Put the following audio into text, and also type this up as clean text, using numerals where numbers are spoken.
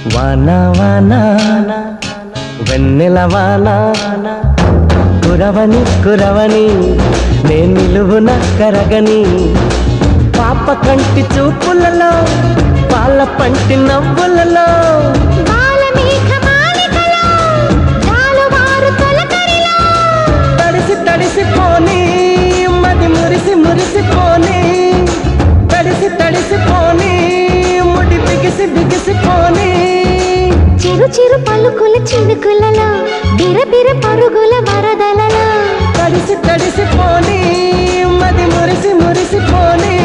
వానా వానా వెన్నెల వానా కురవని కురవని నే నిలువున కరగని పాప కంటి చూపులలో పాల పంటి నవ్వులలో తడిసి తడిసిపోని మది మురిసి మురిసిపోని తడిసి తడిసిపోని ముడి బిగిసి బిగిసిపోని చిరు చిరు పలుకుల చినుకులలో బిరబిర పరుగుల వరదలలో తడిసి తడిసిపోని మది మురిసి మురిసిపోని